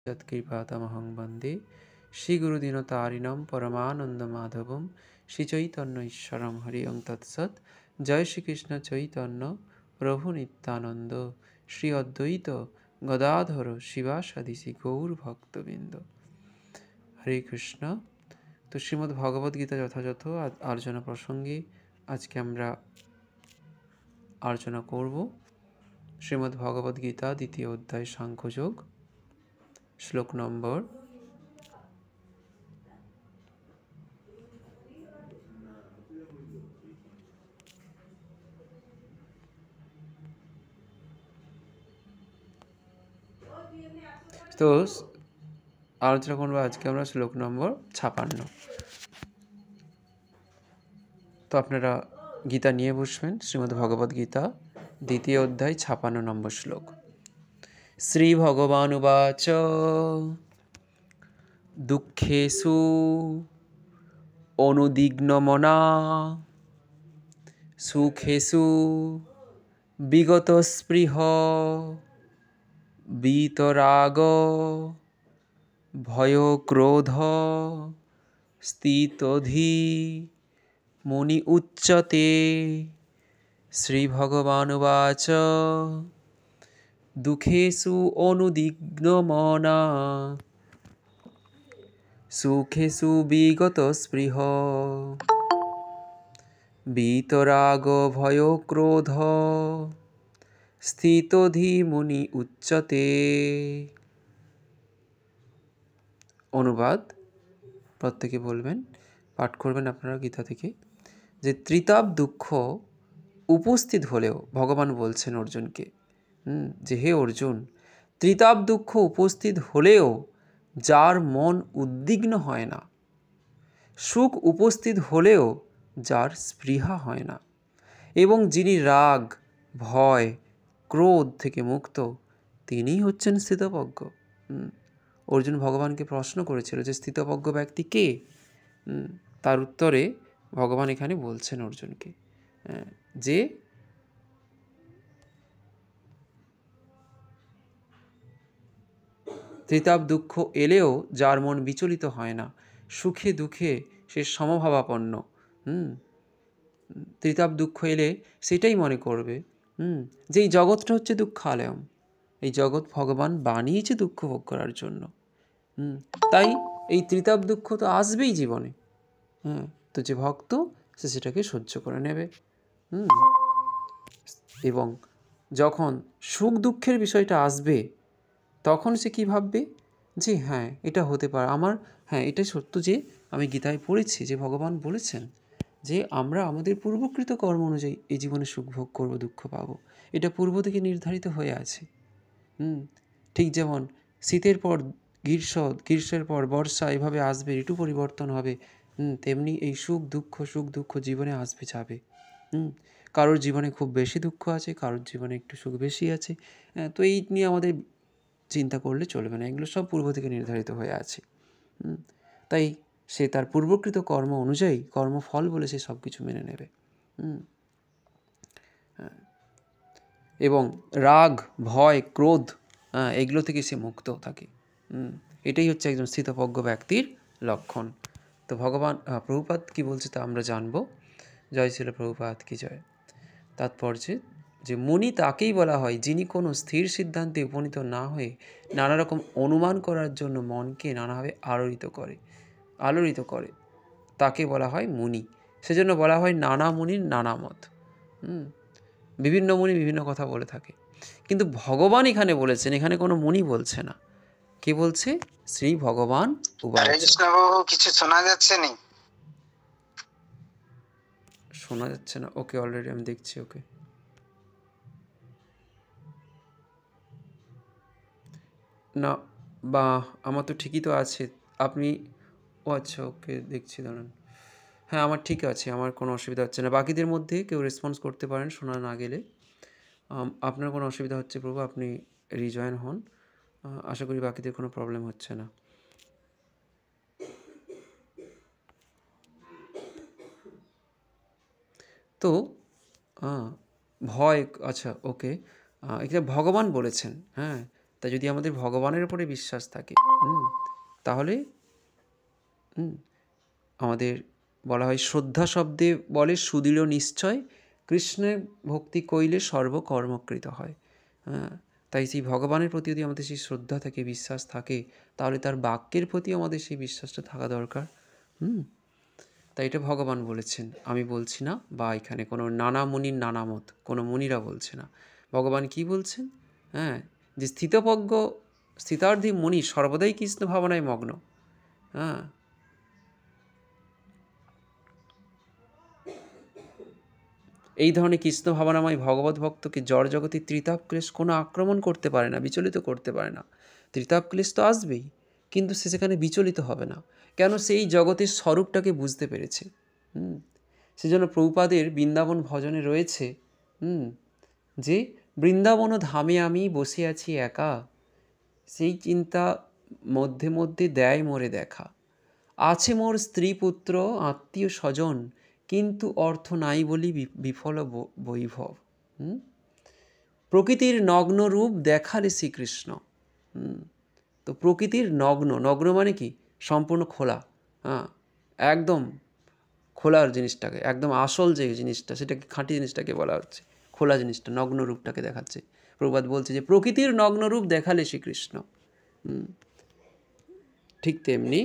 यत्कृपातमहं वन्दे श्रीगुरुदीनतारिणं परमानन्दमाधवं श्रीचैतन्य ईश्वरं हरि ओं तत्सत्। जय श्रीकृष्ण चैतन्य प्रभु नित्यानंद श्री अद्वैत गदाधर शिवासादि श्री गौर भक्तबृंद। हरे कृष्ण। तो श्रीमद् भगवद गीता যথাযথ আলোচনা প্রসঙ্গে আজকে আমরা আলোচনা করব শ্রীমদ্ ভগবদ গীতা দ্বিতীয় অধ্যায় সাংখ্যযোগ, শ্লোক নম্বর 56। তো আলোচনা করবো আজকে আমরা শ্লোক নম্বর 56। তো আপনারা গীতা নিয়ে বসবেন। শ্রীমদ্ ভগবদ গীতা দ্বিতীয় অধ্যায় 56 নম্বর শ্লোক। শ্রী ভগবান উবাচ দুঃখেষু অনুদিগ্নমনা সুখেষু বিগতস্পৃহ বিতরাগ ভয় ক্রোধ স্থিতধি মুনি উচ্যতে। শ্রী ভগবান উবাচ দুঃখেষু অনুদিগ্নমনা সুখেষু বিগতস্পৃহ বিতরাগ ভয় ক্রোধ স্থিতধি মুনি উচ্যতে। অনুবাদ প্রত্যেকে বলবেন, পাঠ করবেন আপনারা গীতা থেকে, যে ত্রিতাপ দুঃখ উপস্থিত হলেও ভগবান বলছেন অর্জুনকে, যে হে অর্জুন, ত্রিতাপ দুঃখ উপস্থিত হলেও যার মন উদ্বিগ্ন হয় না, সুখ উপস্থিত হলেও যার স্পৃহা হয় না, এবং যিনি রাগ ভয় ক্রোধ থেকে মুক্ত, তিনিই হচ্ছেন স্থিতপ্রজ্ঞ। অর্জুন ভগবানকে প্রশ্ন করেছিল যে স্থিতপ্রজ্ঞ ব্যক্তি কে? তার উত্তরে ভগবান এখানে বলছেন অর্জুনকে যে ত্রিতাপ দুঃখ এলেও যার মন বিচলিত হয় না, সুখে দুঃখে সে সমভাবাপন্ন। ত্রিতাপ দুঃখ এলে সেটাই মনে করবে যে এই জগৎটা হচ্ছে দুঃখালয়ম, এই জগৎ ভগবান বানিয়েছে দুঃখ ভোগ করার জন্য। তাই এই ত্রিতাপ দুঃখ তো আসবেই জীবনে। তো যে ভক্ত সে সেটাকে সহ্য করে নেবে। এবং যখন সুখ দুঃখের বিষয়টা আসবে তখন সে কী ভাববে, যে হ্যাঁ এটা হতে পারে আমার, হ্যাঁ এটাই সত্য যে আমি গীতায় পড়েছি যে ভগবান বলেছেন যে আমরা আমাদের পূর্বকৃত কর্ম অনুযায়ী এই জীবনে সুখ ভোগ করবো, দুঃখ পাবো, এটা পূর্ব থেকে নির্ধারিত হয়ে আছে। ঠিক যেমন শীতের পর গ্রীষ্ম, গ্রীষ্মের পর বর্ষা, এভাবে আসবে, ঋতু পরিবর্তন হবে, তেমনি এই সুখ দুঃখ জীবনে আসবে যাবে। কারোর জীবনে খুব বেশি দুঃখ আছে, কারোর জীবনে একটু সুখ বেশি আছে। তো এই নিয়ে আমাদের চিন্তা করলে চলবে না, এগুলো সব পূর্ব থেকে নির্ধারিত হয়ে আছে। তাই সে তার পূর্বকৃত কর্ম অনুযায়ী কর্মফল বলে সে সব কিছু মেনে নেবে। এবং রাগ ভয় ক্রোধ এগুলো থেকে সে মুক্ত থাকে। এটাই হচ্ছে একজন স্থিতপ্রজ্ঞ ব্যক্তির লক্ষণ। তো ভগবান প্রভুপাদ কি বলছে তা আমরা জানবো। জয় শ্রীল প্রভুপাদ কি জয়। তাৎপর্যে যে মুনি তাকেই বলা হয় যিনি কোনো স্থির সিদ্ধান্তে উপনীত না হয়ে নানা রকম অনুমান করার জন্য মনকে নানাভাবে আলোড়িত করে, তাকে বলা হয় মুনি। সেজন্য বলা হয় নানা মুনির নানা মত। বিভিন্ন মুনি বিভিন্ন কথা বলে থাকে, কিন্তু ভগবান এখানে বলেছেন, এখানে কোনো মুনি বলছে না। কে বলছে? শ্রী ভগবান উবাচ। কিছু শোনা যাচ্ছে না? শোনা যাচ্ছে না? ওকে, অলরেডি আমি দেখছি। ওকে, না বা আমার তো ঠিকই তো আছে। আপনি ও আচ্ছা, ওকে দেখছি, দাঁড়ান। হ্যাঁ আমার ঠিক আছে, আমার কোনো অসুবিধা হচ্ছে না। বাকিদের মধ্যে কেউ রেসপন্স করতে পারেন শোনা না গেলে। আপনার কোনো অসুবিধা হচ্ছে প্রভু, আপনি রিজয়েন হন। আশা করি বাকিদের কোনো প্রবলেম হচ্ছে না। তো ভয়, আচ্ছা ওকে, এখানে ভগবান বলেছেন, হ্যাঁ তাই যদি আমাদের ভগবানের উপরে বিশ্বাস থাকে তাহলে আমাদের বলা হয় শ্রদ্ধা শব্দে বলে সুদৃঢ় নিশ্চয়, কৃষ্ণের ভক্তি কইলে সর্বকর্মকৃত হয়। তাই সেই ভগবানের প্রতি যদি আমাদের সেই শ্রদ্ধা থাকে, বিশ্বাস থাকে, তাহলে তার বাক্যের প্রতি আমাদের সেই বিশ্বাসটা থাকা দরকার। তাই এটা ভগবান বলেছেন, আমি বলছি না, বা এখানে কোনো নানা মুনির নানা মত, কোনো মুনিরা বলছে না। ভগবান কি বলছেন? যে স্থিতার্ধী মুনি সর্বদাই কৃষ্ণ ভাবনায় মগ্ন। এই ধরনের কৃষ্ণ ভাবনাময় ভগবত ভক্তকে জড় জগতের ত্রিতাপ ক্লেশ কোনো আক্রমণ করতে পারে না, বিচলিত করতে পারে না। ত্রিতাপ ক্লেশ তো আসবেই, কিন্তু সে সেখানে বিচলিত হবে না। কেন? সেই জগতের স্বরূপটাকে বুঝতে পেরেছে। সেজন্য প্রভুপাদের বৃন্দাবন ভজনে রয়েছে যে বৃন্দাবন ধামে আমি বসে আছি একা, সেই চিন্তা মধ্যে মধ্যে দেয় মোরে দেখা। আছে মোর স্ত্রী পুত্র আত্মীয় স্বজন, কিন্তু অর্থ নাই বলি বিফল বৈভব। প্রকৃতির নগ্ন রূপ দেখালে শ্রীকৃষ্ণ। তো প্রকৃতির নগ্ন মানে কি? সম্পূর্ণ খোলা, একদম খোলার জিনিসটাকে, একদম আসল যে জিনিসটা, সেটাকে খাঁটি জিনিসটাকে বলা হচ্ছে খোলা জিনিসটা, নগ্ন রূপটাকে দেখাচ্ছে। প্রভুপাদ বলছে যে প্রকৃতির নগ্ন রূপ দেখালে শ্রীকৃষ্ণ। ঠিক তেমনি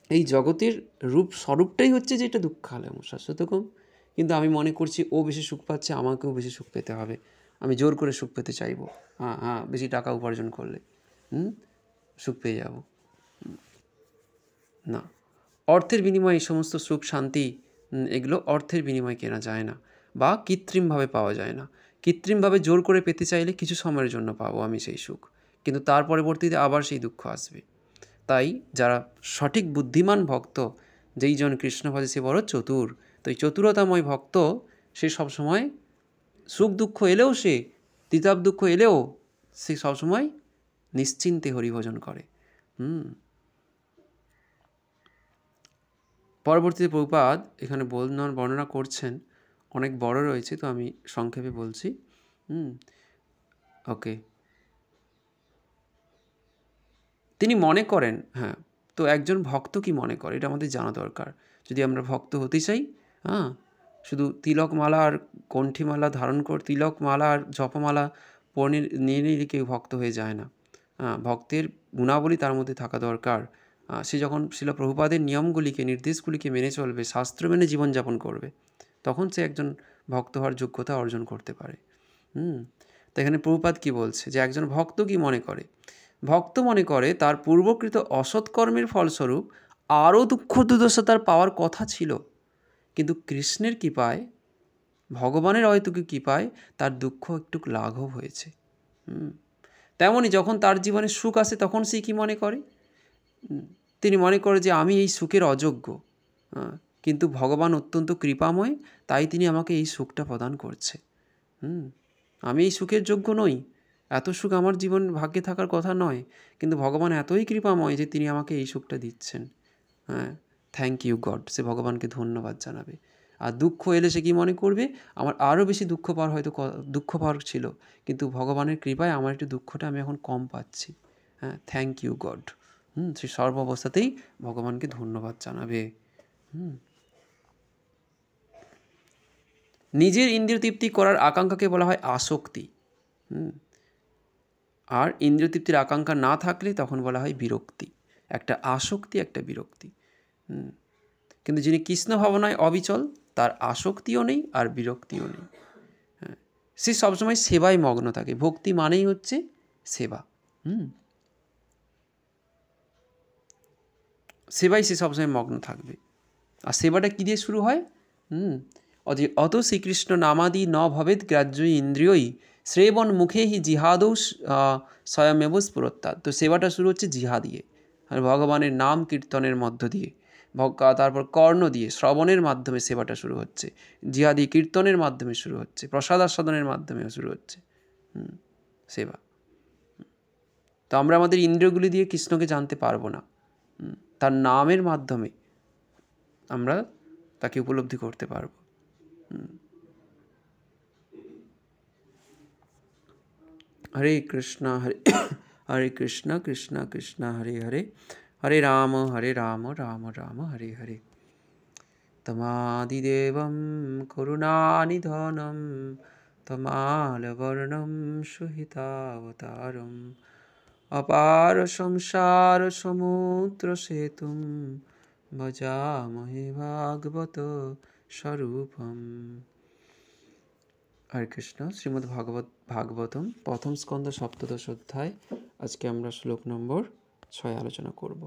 এই জগতের রূপ স্বরূপটাই হচ্ছে যে এটা দুঃখালয় শাশ্বতকম। কিন্তু আমি মনে করছি ও বেশি সুখ পাচ্ছে, আমাকেও বেশি সুখ পেতে হবে, আমি জোর করে সুখ পেতে চাইবো। বেশি টাকা উপার্জন করলে সুখ পেয়ে যাব না। অর্থের বিনিময়ে এই সমস্ত সুখ শান্তি, এগুলো অর্থের বিনিময়ে কেনা যায় না, বা কৃত্রিমভাবে পাওয়া যায় না। কৃত্রিমভাবে জোর করে পেতে চাইলে কিছু সময়ের জন্য পাবো আমি সেই সুখ, কিন্তু তার পরবর্তীতে আবার সেই দুঃখ আসবে। তাই যারা সঠিক বুদ্ধিমান ভক্ত, যেই জন কৃষ্ণ ভজে সে বড় চতুর। তো এই চতুরতাময় ভক্ত সে সবসময় সুখ দুঃখ এলেও, সে তিতাব দুঃখ এলেও সে সবসময় নিশ্চিন্তে হরিভজন করে। পরবর্তীতে প্রভুপাদ এখানে বর্ণনা করছেন, অনেক বড় রয়েছে, তো আমি সংক্ষেপে বলছি। ওকে, তিনি মনে করেন, তো একজন ভক্ত কি মনে করে এটা আমাদের জানা দরকার। যদি আমরা ভক্ত হতে চাই, শুধু তিলকমালা আর কণ্ঠীমালা ধারণ তিলকমালা আর জপমালা পড়ে নিয়ে নিলে কেউ ভক্ত হয়ে যায় না। ভক্তের গুণাবলী তার মধ্যে থাকা দরকার। সে যখন শিল প্রভুপাদের নিয়মগুলিকে, নির্দেশগুলিকে মেনে চলবে, শাস্ত্র মেনে জীবনযাপন করবে, তখন সে একজন ভক্ত হওয়ার যোগ্যতা অর্জন করতে পারে। তো এখানে প্রভুপাদ কি বলছে, যে একজন ভক্ত কি মনে করে? ভক্ত মনে করে তার পূর্বকৃত অসৎকর্মের ফলস্বরূপ আরও দুঃখ দুর্দশা তার পাওয়ার কথা ছিল, কিন্তু কৃষ্ণের কৃপায়, ভগবানের অহেতুকী কৃপায় তার দুঃখ একটু লাঘব হয়েছে। তেমনই যখন তার জীবনে সুখ আসে, তখন সে কী মনে করে? তিনি মনে করে যে আমি এই সুখের অযোগ্য, কিন্তু ভগবান অত্যন্ত কৃপাময়, তাই তিনি আমাকে এই সুখটা প্রদান করছে। আমি এই সুখের যোগ্য নই, এত সুখ আমার জীবন ভাগ্যে থাকার কথা নয়, কিন্তু ভগবান এতই কৃপাময় যে তিনি আমাকে এই সুখটা দিচ্ছেন। থ্যাংক ইউ গড, সে ভগবানকে ধন্যবাদ জানাবে। আর দুঃখ এলে সে কী মনে করবে? আমার আরও বেশি দুঃখ পাওয়ার ছিল, কিন্তু ভগবানের কৃপায় আমার একটু দুঃখটা আমি এখন কম পাচ্ছি। Thank you god. সে সর্ব অবস্থাতেই ভগবানকে ধন্যবাদ জানাবে। নিজের ইন্দ্রিয় তৃপ্তি করার আকাঙ্ক্ষাকে বলা হয় আসক্তি। আর ইন্দ্রিয় তৃপ্তির আকাঙ্ক্ষা না থাকলে তখন বলা হয় বিরক্তি। একটা আসক্তি, একটা বিরক্তি। কিন্তু যিনি কৃষ্ণ ভাবনায় অবিচল, তার আসক্তিও নেই আর বিরক্তিও নেই। সে সবসময় সেবায় মগ্ন থাকে। ভক্তি মানেই হচ্ছে সেবা। সেবাই সে সবসময় মগ্ন থাকবে। আর সেবাটা কী দিয়ে শুরু হয়? অত শ্রীকৃষ্ণ নামাদি ন ভবেদ গ্রাহ্যই ইন্দ্রিয়ই শ্রেবণ মুখে হি জিহাদৌ স্বয়মেব স্ফুরত্তাৎ। তো সেবাটা শুরু হচ্ছে জিহা দিয়ে, আর ভগবানের নাম কীর্তনের মধ্য দিয়ে, তারপর কর্ণ দিয়ে, শ্রবণের মাধ্যমে সেবাটা শুরু হচ্ছে, জিহাদি কীর্তনের মাধ্যমে শুরু হচ্ছে, প্রসাদাস্বাদনের মাধ্যমে শুরু হচ্ছে সেবা। তো আমরা আমাদের ইন্দ্রিয়গুলি দিয়ে কৃষ্ণকে জানতে পারবো না, তার নামের মাধ্যমে আমরা তাকে উপলব্ধি করতে পারব। হরে কৃষ্ণ হরে হরে কৃষ্ণ কৃষ্ণ কৃষ্ণ হরে হরে, হরে রাম রাম রাম হরে হরে। তমাদিদেবং করুণানিধনং তমালবর্ণং সুহিতাবতারং অপার সংসার সমুদ্র সেতুং ভজামহে ভাগবত স্বরূপম। হরে কৃষ্ণ। শ্রীমদ্ ভাগবতম প্রথম স্কন্ধ সপ্তদশ অধ্যায়। আজকে আমরা শ্লোক নম্বর 6 আলোচনা করব।